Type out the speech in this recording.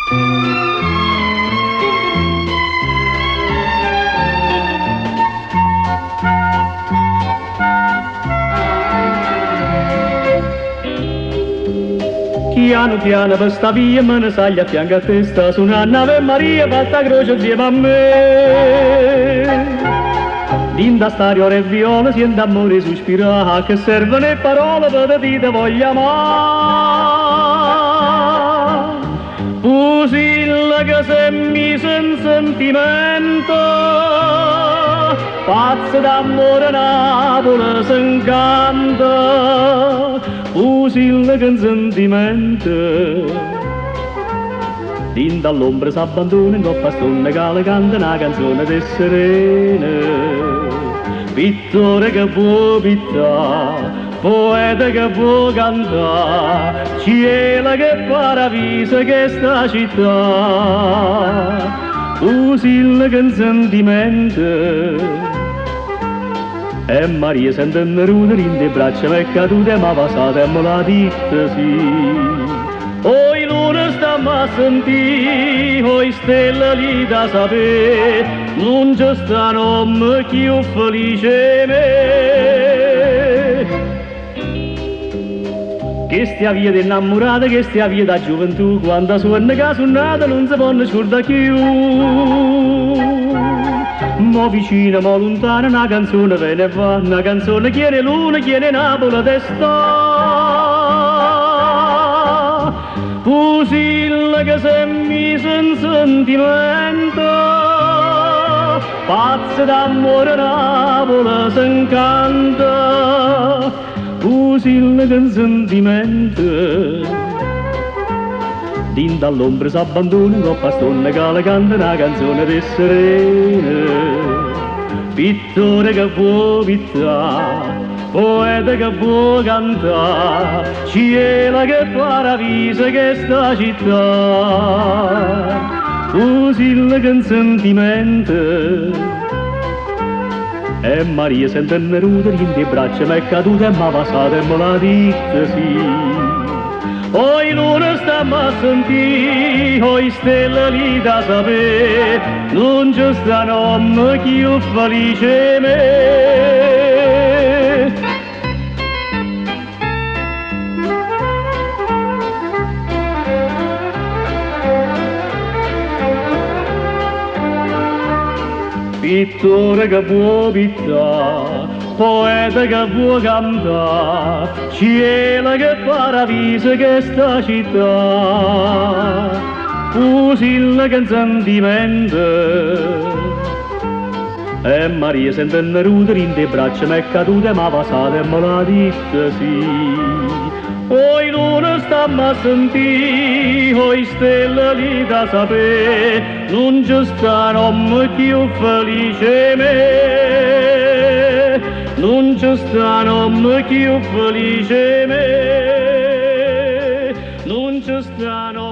Piano piano per sta via me ne sali a fianco a te sta suonando Ave Maria fatta croce insieme a me. Dinda stario e viola sente amore sospira che servono le parole per dire voglio amare. Pusilla che se mi sen sentimento pazzo d'amore Napoli s'incanta. Pusilla che in sentimento dinda all'ombra s'abbandona in coppa stonna che la canta una canzone di serena. Pittore che può pittare, poeta che può cantare, cielo che paradiso che sta città. Pusilla che in sentimento e Maria sente un ruder in le braccia mi è caduta ma passata e me l'ha detta sì. Oi luna stamma a sentire, oi stelle lì da sapere, non c'è sta nome più felice me. Che stia via di innamorata, che stia via da gioventù, quando suona che suonata non si può scordare più. Mo vicina, mo lontana, una canzone viene e va, una canzone chiede luna, chiede Napoli d'esta. Pusilla che se mi sen sentimento, pazzo d'amore Napoli s'incanta. Pusilla che in sentimento dinda all'ombra s'abbandona in coppa stonna che la canta una canzone di serena. Pittore che può pittare, poeta che può cantare, cielo che paradiso che sta città. Pusilla che in sentimento e Maria sente un ruder in le braccia mi è caduta e m'ha passata e me l'ha detta sì. Oi luna stamma a sentire, oi stelle lì da sapere, non c'è sta nome più felice me. Pittore che può pittare, poeta che può cantare, cielo che paradiso che sta città. Pusilla che in sentimento e Maria sente un ruder in le braccia mi è caduta e m'ha passata e me l'ha detta sì. Oi luna stamma a sentire, oi stelle lì da sapere, non c'è sta nome più felice me. Non c'è sta nome più felice me. Non c'è sta nome